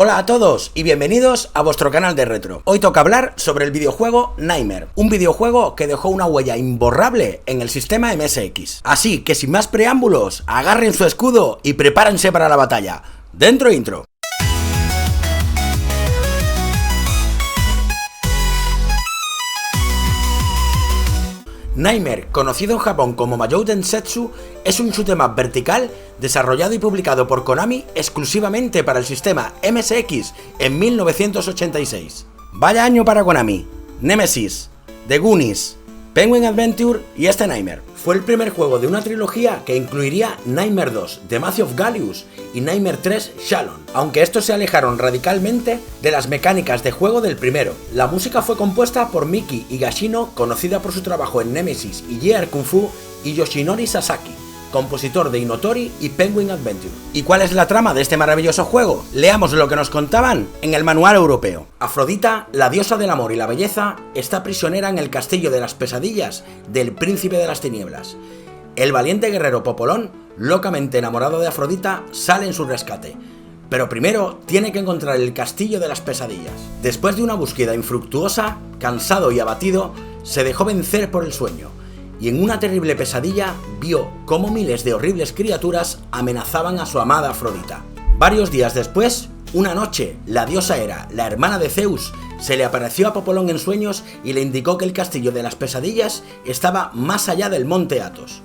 Hola a todos y bienvenidos a vuestro canal de retro. Hoy toca hablar sobre el videojuego Nightmare, un videojuego que dejó una huella imborrable en el sistema MSX. Así que sin más preámbulos, agarren su escudo y prepárense para la batalla. ¡Dentro intro! Nightmare, conocido en Japón como Mahjong Densetsu, es un shoot 'em up vertical desarrollado y publicado por Konami exclusivamente para el sistema MSX en 1986. Vaya año para Konami. Nemesis, The Goonies, Penguin Adventure y este Nightmare. Fue el primer juego de una trilogía que incluiría Nightmare 2, The Maze of Gallius y Nightmare 3, Shalon, aunque estos se alejaron radicalmente de las mecánicas de juego del primero. La música fue compuesta por Miki Higashino, conocida por su trabajo en Nemesis y Gear Kung Fu, y Yoshinori Sasaki, compositor de Inotori y Penguin Adventure. ¿Y cuál es la trama de este maravilloso juego? Leamos lo que nos contaban en el manual europeo. Afrodita, la diosa del amor y la belleza, está prisionera en el castillo de las pesadillas del príncipe de las tinieblas. El valiente guerrero Popolón, locamente enamorado de Afrodita, sale en su rescate. Pero primero tiene que encontrar el castillo de las pesadillas. Después de una búsqueda infructuosa, cansado y abatido, se dejó vencer por el sueño. Y en una terrible pesadilla vio cómo miles de horribles criaturas amenazaban a su amada Afrodita. Varios días después, una noche, la diosa Hera, la hermana de Zeus, se le apareció a Popolón en sueños y le indicó que el castillo de las pesadillas estaba más allá del monte Athos.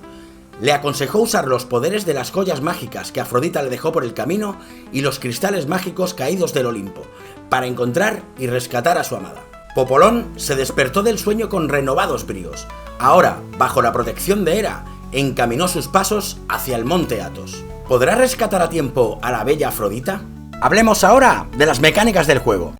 Le aconsejó usar los poderes de las joyas mágicas que Afrodita le dejó por el camino y los cristales mágicos caídos del Olimpo, para encontrar y rescatar a su amada. Popolón se despertó del sueño con renovados bríos. Ahora, bajo la protección de Hera, encaminó sus pasos hacia el monte Athos. ¿Podrá rescatar a tiempo a la bella Afrodita? Hablemos ahora de las mecánicas del juego.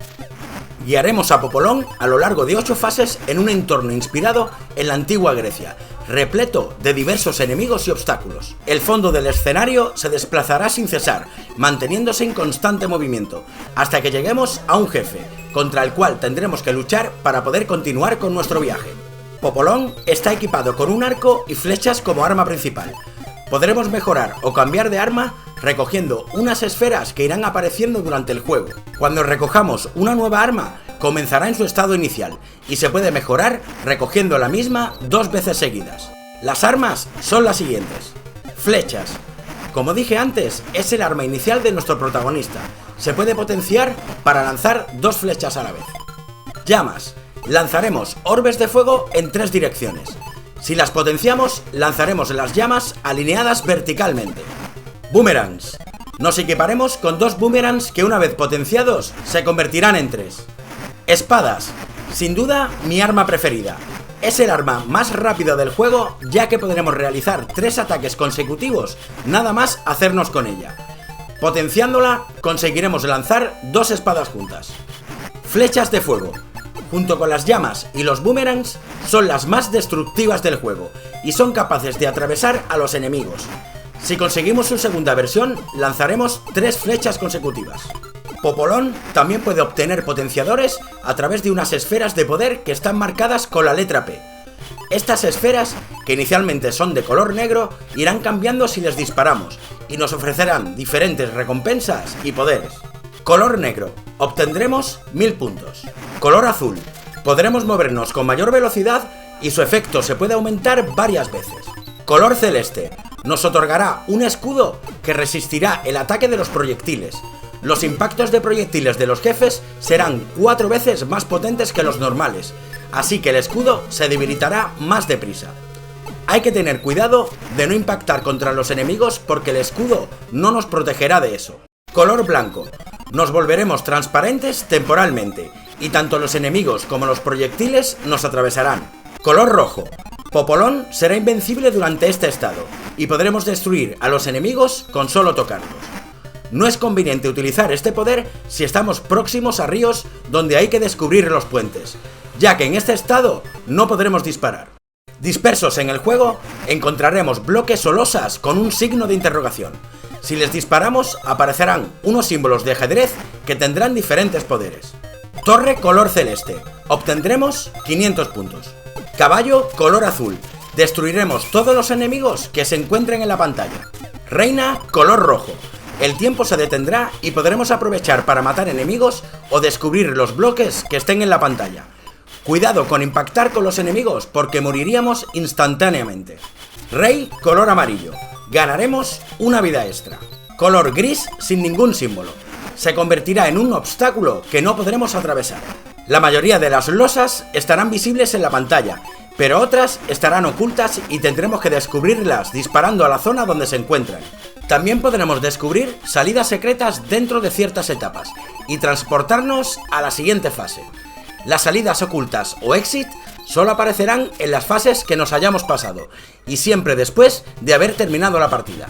Guiaremos a Popolón a lo largo de 8 fases en un entorno inspirado en la antigua Grecia, repleto de diversos enemigos y obstáculos. El fondo del escenario se desplazará sin cesar, manteniéndose en constante movimiento, hasta que lleguemos a un jefe, contra el cual tendremos que luchar para poder continuar con nuestro viaje. Popolón está equipado con un arco y flechas como arma principal. Podremos mejorar o cambiar de arma recogiendo unas esferas que irán apareciendo durante el juego. Cuando recojamos una nueva arma, comenzará en su estado inicial y se puede mejorar recogiendo la misma 2 veces seguidas. Las armas son las siguientes. Flechas. Como dije antes, es el arma inicial de nuestro protagonista. Se puede potenciar para lanzar 2 flechas a la vez. Llamas. Lanzaremos orbes de fuego en 3 direcciones. Si las potenciamos, lanzaremos las llamas alineadas verticalmente. Boomerangs. Nos equiparemos con 2 boomerangs que una vez potenciados se convertirán en 3. Espadas. Sin duda, mi arma preferida. Es el arma más rápida del juego, ya que podremos realizar 3 ataques consecutivos nada más hacernos con ella. Potenciándola, conseguiremos lanzar 2 espadas juntas. Flechas de fuego. Junto con las llamas y los boomerangs, son las más destructivas del juego y son capaces de atravesar a los enemigos. Si conseguimos su segunda versión, lanzaremos 3 flechas consecutivas. Popolón también puede obtener potenciadores a través de unas esferas de poder que están marcadas con la letra P. Estas esferas, que inicialmente son de color negro, irán cambiando si les disparamos y nos ofrecerán diferentes recompensas y poderes. Color negro. Obtendremos 1000 puntos. Color azul. Podremos movernos con mayor velocidad y su efecto se puede aumentar varias veces. Color celeste. Nos otorgará un escudo que resistirá el ataque de los proyectiles. Los impactos de proyectiles de los jefes serán 4 veces más potentes que los normales, así que el escudo se debilitará más deprisa. Hay que tener cuidado de no impactar contra los enemigos porque el escudo no nos protegerá de eso. Color blanco. Nos volveremos transparentes temporalmente y tanto los enemigos como los proyectiles nos atravesarán. Color rojo. Popolón será invencible durante este estado y podremos destruir a los enemigos con solo tocarlos. No es conveniente utilizar este poder si estamos próximos a ríos donde hay que descubrir los puentes, ya que en este estado no podremos disparar. Dispersos en el juego, encontraremos bloques o losas con un signo de interrogación. Si les disparamos, aparecerán unos símbolos de ajedrez que tendrán diferentes poderes. Torre color celeste. Obtendremos 500 puntos. Caballo color azul. Destruiremos todos los enemigos que se encuentren en la pantalla. Reina color rojo. el tiempo se detendrá y podremos aprovechar para matar enemigos o descubrir los bloques que estén en la pantalla. Cuidado con impactar con los enemigos porque moriríamos instantáneamente. Rey color amarillo. Ganaremos una vida extra. Color gris sin ningún símbolo. Se convertirá en un obstáculo que no podremos atravesar. La mayoría de las losas estarán visibles en la pantalla, pero otras estarán ocultas y tendremos que descubrirlas disparando a la zona donde se encuentran. También podremos descubrir salidas secretas dentro de ciertas etapas y transportarnos a la siguiente fase. Las salidas ocultas o exit solo aparecerán en las fases que nos hayamos pasado y siempre después de haber terminado la partida.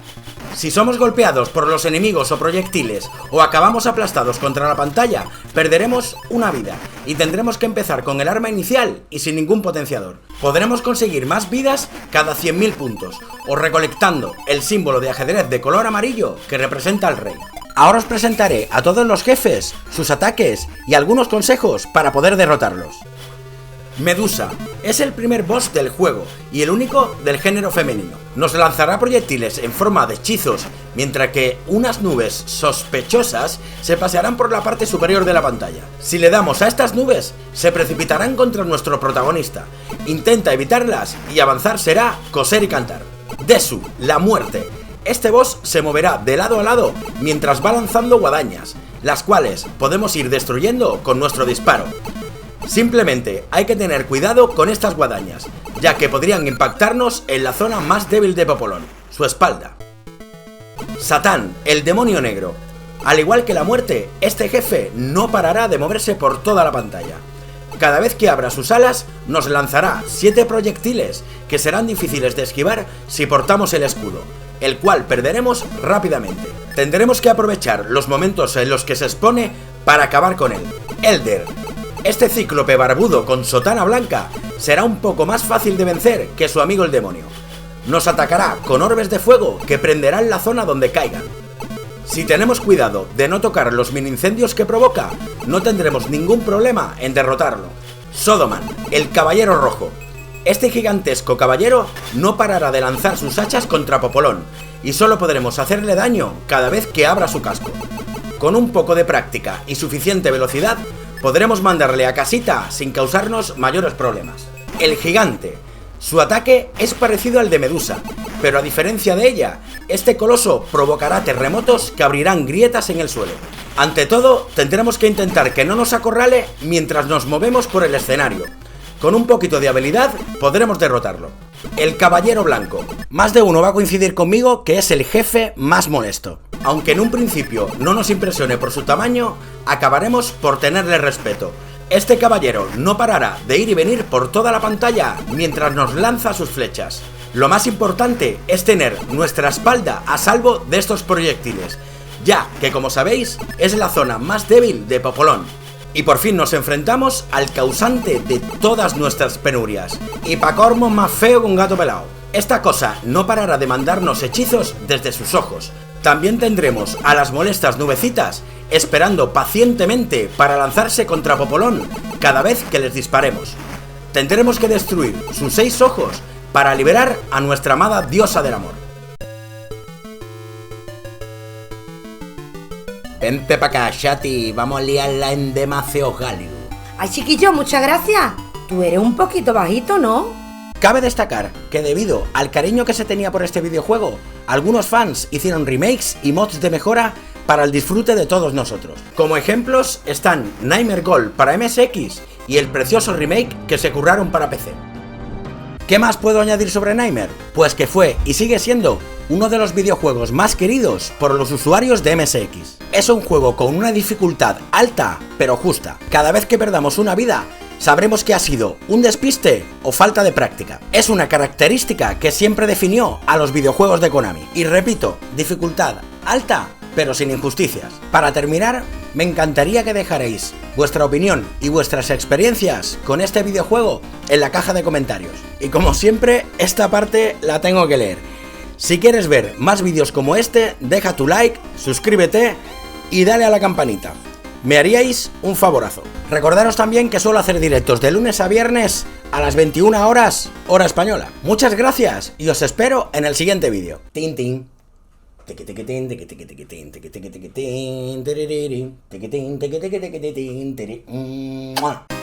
Si somos golpeados por los enemigos o proyectiles o acabamos aplastados contra la pantalla, perderemos una vida y tendremos que empezar con el arma inicial y sin ningún potenciador. Podremos conseguir más vidas cada 100.000 puntos o recolectando el símbolo de ajedrez de color amarillo que representa al rey. Ahora os presentaré a todos los jefes, sus ataques y algunos consejos para poder derrotarlos. Medusa es el primer boss del juego y el único del género femenino. Nos lanzará proyectiles en forma de hechizos, mientras que unas nubes sospechosas se pasearán por la parte superior de la pantalla. Si le damos a estas nubes, se precipitarán contra nuestro protagonista. Intenta evitarlas y avanzar será coser y cantar. Desu, la muerte. Este boss se moverá de lado a lado mientras va lanzando guadañas, las cuales podemos ir destruyendo con nuestro disparo. Simplemente hay que tener cuidado con estas guadañas, ya que podrían impactarnos en la zona más débil de Popolón, su espalda. Satán, el demonio negro. Al igual que la muerte, este jefe no parará de moverse por toda la pantalla. Cada vez que abra sus alas, nos lanzará 7 proyectiles que serán difíciles de esquivar si portamos el escudo, el cual perderemos rápidamente. Tendremos que aprovechar los momentos en los que se expone para acabar con él. Elder. Este cíclope barbudo con sotana blanca será un poco más fácil de vencer que su amigo el demonio. Nos atacará con orbes de fuego que prenderán la zona donde caigan. Si tenemos cuidado de no tocar los mini incendios que provoca, no tendremos ningún problema en derrotarlo. Sodoman, el caballero rojo. Este gigantesco caballero no parará de lanzar sus hachas contra Popolón y solo podremos hacerle daño cada vez que abra su casco. Con un poco de práctica y suficiente velocidad, podremos mandarle a casita sin causarnos mayores problemas. El gigante. Su ataque es parecido al de Medusa, pero a diferencia de ella, este coloso provocará terremotos que abrirán grietas en el suelo. Ante todo, tendremos que intentar que no nos acorrale mientras nos movemos por el escenario. Con un poquito de habilidad podremos derrotarlo. El caballero blanco. Más de uno va a coincidir conmigo que es el jefe más molesto. Aunque en un principio no nos impresione por su tamaño, acabaremos por tenerle respeto. Este caballero no parará de ir y venir por toda la pantalla mientras nos lanza sus flechas. Lo más importante es tener nuestra espalda a salvo de estos proyectiles, ya que como sabéis es la zona más débil de Popolón. Y por fin nos enfrentamos al causante de todas nuestras penurias, y pa' cormo más feo que un gato pelao. Esta cosa no parará de mandarnos hechizos desde sus ojos. También tendremos a las molestas nubecitas esperando pacientemente para lanzarse contra Popolón cada vez que les disparemos. Tendremos que destruir sus 6 ojos para liberar a nuestra amada diosa del amor. Vente pa' acá, Shati, vamos a liarla en demasiado galio. Ay, chiquillo, muchas gracias. Tú eres un poquito bajito, ¿no? Cabe destacar que debido al cariño que se tenía por este videojuego, algunos fans hicieron remakes y mods de mejora para el disfrute de todos nosotros. Como ejemplos están Nightmare Gold para MSX y el precioso remake que se curraron para PC. ¿Qué más puedo añadir sobre Nightmare? Pues que fue y sigue siendo uno de los videojuegos más queridos por los usuarios de MSX. Es un juego con una dificultad alta pero justa. Cada vez que perdamos una vida, sabremos que ha sido un despiste o falta de práctica. Es una característica que siempre definió a los videojuegos de Konami. Y repito, dificultad alta pero sin injusticias. Para terminar, me encantaría que dejarais vuestra opinión y vuestras experiencias con este videojuego en la caja de comentarios. Y como siempre, esta parte la tengo que leer. Si quieres ver más vídeos como este, deja tu like, suscríbete y dale a la campanita. Me haríais un favorazo. Recordaros también que suelo hacer directos de lunes a viernes a las 21 horas, hora española. Muchas gracias y os espero en el siguiente vídeo. Tin, tin. Tequetequetín, tequetequetín, tequetequetín, tereriri, tequetín, tequetequetín, tereriri. ¡Mua!